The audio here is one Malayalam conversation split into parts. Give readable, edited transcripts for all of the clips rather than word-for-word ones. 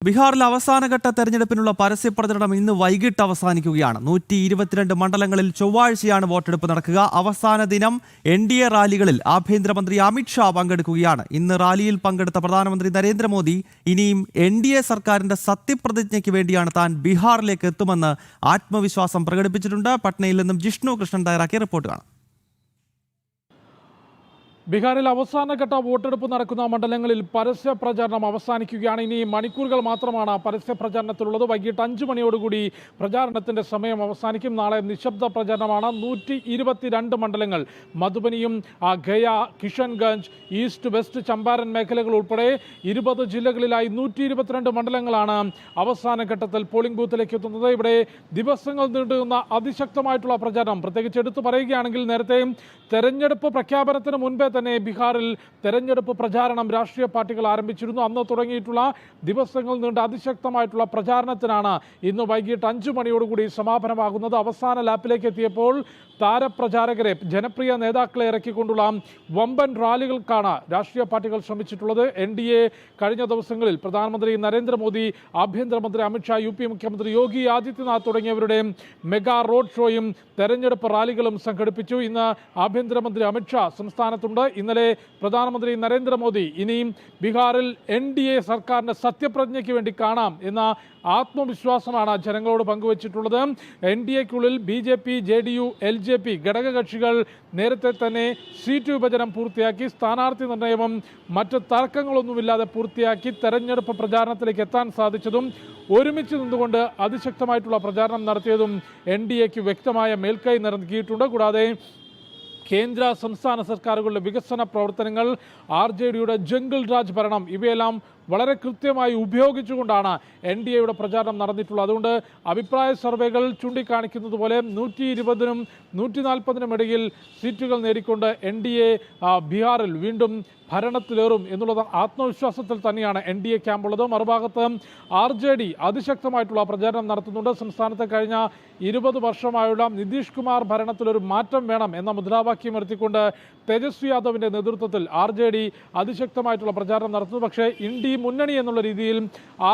ബീഹാറിൽ അവസാനഘട്ട തെരഞ്ഞെടുപ്പിനുള്ള പരസ്യപ്രചരണം ഇന്ന് വൈകിട്ട് അവസാനിക്കുകയാണ്. 122 മണ്ഡലങ്ങളിൽ ചൊവ്വാഴ്ചയാണ് വോട്ടെടുപ്പ് നടക്കുക. അവസാന ദിനം NDA റാലികളിൽ ആഭ്യന്തരമന്ത്രി അമിത്ഷാ പങ്കെടുക്കുകയാണ്. ഇന്ന് റാലിയിൽ പങ്കെടുത്ത പ്രധാനമന്ത്രി നരേന്ദ്രമോദി ഇനിയും NDA സർക്കാരിന്റെ സത്യപ്രതിജ്ഞയ്ക്ക് വേണ്ടിയാണ് താൻ ബീഹാറിലേക്ക് എത്തുമെന്ന് ആത്മവിശ്വാസം പ്രകടിപ്പിച്ചിട്ടുണ്ട്. പട്നയിൽ നിന്നും ജിഷ്ണു കൃഷ്ണൻ തയ്യാറാക്കിയ റിപ്പോർട്ട് കാണാം. ബീഹാറിൽ അവസാനഘട്ട വോട്ടെടുപ്പ് നടക്കുന്ന മണ്ഡലങ്ങളിൽ പരസ്യ പ്രചാരണം അവസാനിക്കുകയാണ്. ഇനി മണിക്കൂറുകൾ മാത്രമാണ് പരസ്യ പ്രചാരണത്തിലുള്ളത്. വൈകിട്ട് 5 മണിയോടുകൂടി പ്രചാരണത്തിന്റെ സമയം അവസാനിക്കും. നാളെ നിശബ്ദ പ്രചാരണമാണ്. 122 മണ്ഡലങ്ങൾ, മധുബനിയും ഗയ, കിഷൻഗഞ്ച്, ഈസ്റ്റ് വെസ്റ്റ് ചമ്പാരൻ മേഖലകൾ ഉൾപ്പെടെ 20 ജില്ലകളിലായി 122 മണ്ഡലങ്ങളാണ് അവസാന ഘട്ടത്തിൽ പോളിംഗ് ബൂത്തിലേക്ക് എത്തുന്നത്. ഇവിടെ ദിവസങ്ങൾ നീണ്ടുനിന്ന അതിശക്തമായിട്ടുള്ള പ്രചാരണം, പ്രത്യേകിച്ച് എടുത്തു പറയുകയാണെങ്കിൽ നേരത്തെ തെരഞ്ഞെടുപ്പ് പ്രഖ്യാപനത്തിന് മുൻപേ തന്നെ ബീഹാറിൽ തെരഞ്ഞെടുപ്പ് പ്രചാരണം രാഷ്ട്രീയ പാർട്ടികൾ ആരംഭിച്ചിരുന്നു. അന്ന് തുടങ്ങിയിട്ടുള്ള ദിവസങ്ങൾ നീണ്ട അതിശക്തമായിട്ടുള്ള പ്രചാരണത്തിനാണ് ഇന്ന് വൈകിട്ട് 5 മണിയോടുകൂടി സമാപനമാകുന്നത്. അവസാന ലാപ്പിലേക്ക് എത്തിയപ്പോൾ താരപ്രചാരകരെ, ജനപ്രിയ നേതാക്കളെ ഇറക്കിക്കൊണ്ടുള്ള വമ്പൻ റാലികൾക്കാണ് രാഷ്ട്രീയ പാർട്ടികൾ ശ്രമിച്ചിട്ടുള്ളത്. NDA കഴിഞ്ഞ ദിവസങ്ങളിൽ പ്രധാനമന്ത്രി നരേന്ദ്രമോദി, ആഭ്യന്തരമന്ത്രി അമിത്ഷാ, UP മുഖ്യമന്ത്രി യോഗി ആദിത്യനാഥ് തുടങ്ങിയവരുടെ മെഗാ റോഡ് ഷോയും തെരഞ്ഞെടുപ്പ് റാലികളും സംഘടിപ്പിച്ചു. ഇന്ന് ആഭ്യന്തരമന്ത്രി അമിത്ഷാ സംസ്ഥാനത്തുണ്ട്. ഇന്നലെ പ്രധാനമന്ത്രി നരേന്ദ്രമോദി ഇനിയും ബീഹാറിൽ NDA സർക്കാരിന്റെ സത്യപ്രതിജ്ഞയ്ക്ക് വേണ്ടി കാണാം എന്ന ആത്മവിശ്വാസമാണ് ജനങ്ങളോട് പങ്കുവച്ചിട്ടുള്ളത്. NDAക്കുള്ളിൽ BJP, JDU, LJP ഘടകകക്ഷികൾ നേരത്തെ തന്നെ സീറ്റ് വിഭജനം പൂർത്തിയാക്കി, സ്ഥാനാർത്ഥി നിർണയവും മറ്റ് തർക്കങ്ങളൊന്നുമില്ലാതെ പൂർത്തിയാക്കി തെരഞ്ഞെടുപ്പ് പ്രചാരണത്തിലേക്ക് എത്താൻ സാധിച്ചതും ഒരുമിച്ച് നിന്നുകൊണ്ട് അതിശക്തമായിട്ടുള്ള പ്രചാരണം നടത്തിയതും NDAക്ക് വ്യക്തമായ മേൽക്കൈ നൽകിയിട്ടുണ്ട്. കൂടാതെ കേന്ദ്ര സംസ്ഥാന സർക്കാരുകളുടെ വികസന പ്രവർത്തനങ്ങൾ, RJDയുടെ ജംഗിൾ രാജ് ഭരണം, ഇവയെല്ലാം വളരെ കൃത്യമായി ഉപയോഗിച്ചുകൊണ്ടാണ് NDAയുടെ പ്രചാരണം നടന്നിട്ടുള്ളത്. അതുകൊണ്ട് അഭിപ്രായ സർവേകൾ ചൂണ്ടിക്കാണിക്കുന്നത് പോലെ 120നും 140നും ഇടയിൽ സീറ്റുകൾ നേടിക്കൊണ്ട് NDA ബീഹാറിൽ വീണ്ടും ഭരണത്തിലേറും എന്നുള്ള ആത്മവിശ്വാസത്തിൽ തന്നെയാണ് NDA ക്യാമ്പുള്ളത്. മറുഭാഗത്ത് RJD അതിശക്തമായിട്ടുള്ള പ്രചാരണം നടത്തുന്നുണ്ട്. സംസ്ഥാനത്ത് കഴിഞ്ഞ 20 വർഷമായുള്ള നിതീഷ് കുമാർ ഭരണത്തിലൊരു മാറ്റം വേണം എന്ന മുദ്രാവാക്യം ഉയർത്തിക്കൊണ്ട് തേജസ്വി യാദവിന്റെ നേതൃത്വത്തിൽ RJD അതിശക്തമായിട്ടുള്ള പ്രചാരണം നടത്തുന്നു. പക്ഷേ ഇന്ത്യ മുന്നണി എന്നുള്ള രീതിയിൽ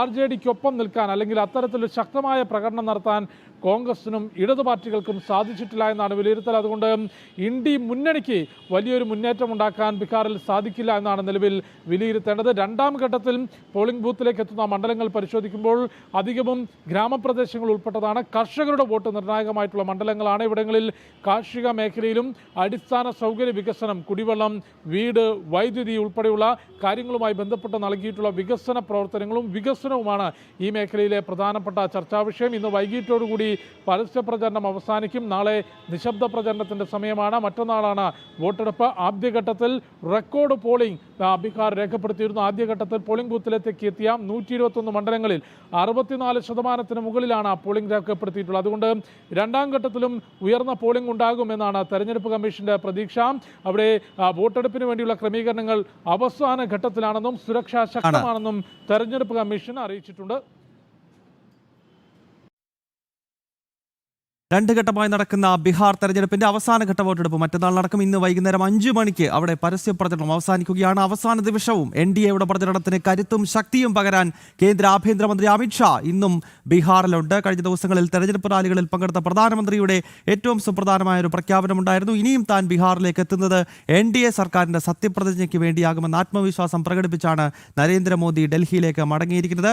RJDക്കൊപ്പം നിൽക്കാൻ, അല്ലെങ്കിൽ അത്തരത്തിലൊരു ശക്തമായ പ്രകടനം നടത്താൻ കോൺഗ്രസിനും ഇടതു പാർട്ടികൾക്കും സാധിച്ചിട്ടില്ല എന്നാണ് വിലയിരുത്തൽ. അതുകൊണ്ട് ഇന്ത്യ മുന്നണിക്ക് വലിയൊരു മുന്നേറ്റം ഉണ്ടാക്കാൻ ബീഹാറിൽ സാധിക്കില്ല എന്നാണ് നിലവിൽ വിലയിരുത്തേണ്ടത്. രണ്ടാം ഘട്ടത്തിൽ പോളിംഗ് ബൂത്തിലേക്ക് എത്തുന്ന മണ്ഡലങ്ങൾ പരിശോധിക്കുമ്പോൾ അധികവും ഗ്രാമപ്രദേശങ്ങൾ ഉൾപ്പെട്ടതാണ്. കർഷകരുടെ വോട്ട് നിർണായകമായിട്ടുള്ള മണ്ഡലങ്ങളാണ്. ഇവിടങ്ങളിൽ കാർഷിക മേഖലയിലും അടിസ്ഥാന സൗകര്യ വികസനം, കുടിവെള്ളം, വീട്, വൈദ്യുതി ഉൾപ്പെടെയുള്ള കാര്യങ്ങളുമായി ബന്ധപ്പെട്ട് നൽകിയിട്ടുള്ള വികസന പ്രവർത്തനങ്ങളും വികസനവുമാണ് ഈ മേഖലയിലെ പ്രധാനപ്പെട്ട ചർച്ചാ വിഷയം. ഇന്ന് വൈകിട്ടോടുകൂടി പരസ്യ പ്രചരണം അവസാനിക്കും. നാളെ നിശബ്ദ പ്രചരണത്തിന്റെ സമയമാണ്. മറ്റന്നാളാണ് വോട്ടെടുപ്പ്. ആദ്യഘട്ടത്തിൽ റെക്കോർഡ് പോളിംഗ് ബീഹാർ രേഖപ്പെടുത്തിയിരുന്നു. ആദ്യഘട്ടത്തിൽ പോളിംഗ് ബൂത്തിലേക്ക് എത്തിയ 121 മണ്ഡലങ്ങളിൽ 64% മുകളിലാണ് പോളിംഗ് രേഖപ്പെടുത്തിയിട്ടുള്ളത്. അതുകൊണ്ട് രണ്ടാം ഘട്ടത്തിലും ഉയർന്ന പോളിംഗ് ഉണ്ടാകുമെന്നാണ് തെരഞ്ഞെടുപ്പ് കമ്മീഷന്റെ പ്രതീക്ഷ. അവിടെ വോട്ടെടുപ്പിന് വേണ്ടിയുള്ള ക്രമീകരണങ്ങൾ അവസാന ഘട്ടത്തിലാണെന്നും സുരക്ഷ ശക്തമാണെന്നും തെരഞ്ഞെടുപ്പ് കമ്മീഷൻ അറിയിച്ചിട്ടുണ്ട്. 2 ഘട്ടമായി നടക്കുന്ന ബീഹാർ തെരഞ്ഞെടുപ്പിന്റെ അവസാനഘട്ട വോട്ടെടുപ്പ് മറ്റന്നാൾ നടക്കും. ഇന്ന് വൈകുന്നേരം 5 മണിക്ക് അവിടെ പരസ്യ പ്രചരണം അവസാനിക്കുകയാണ്. അവസാന ദിവസവും NDAയുടെ പ്രചരണത്തിന് കരുത്തും ശക്തിയും പകരാൻ കേന്ദ്ര ആഭ്യന്തരമന്ത്രി അമിത്ഷാ ഇന്നും ബീഹാറിലുണ്ട്. കഴിഞ്ഞ ദിവസങ്ങളിൽ തെരഞ്ഞെടുപ്പ് റാലികളിൽ പങ്കെടുത്ത പ്രധാനമന്ത്രിയുടെ ഏറ്റവും സുപ്രധാനമായ ഒരു പ്രഖ്യാപനമുണ്ടായിരുന്നു. ഇനിയും താൻ ബീഹാറിലേക്ക് എത്തുന്നത് NDA സർക്കാരിന്റെ സത്യപ്രതിജ്ഞയ്ക്ക് വേണ്ടിയാകുമെന്ന് ആത്മവിശ്വാസം പ്രകടിപ്പിച്ചാണ് നരേന്ദ്രമോദി ഡൽഹിയിലേക്ക് മടങ്ങിയിരിക്കുന്നത്.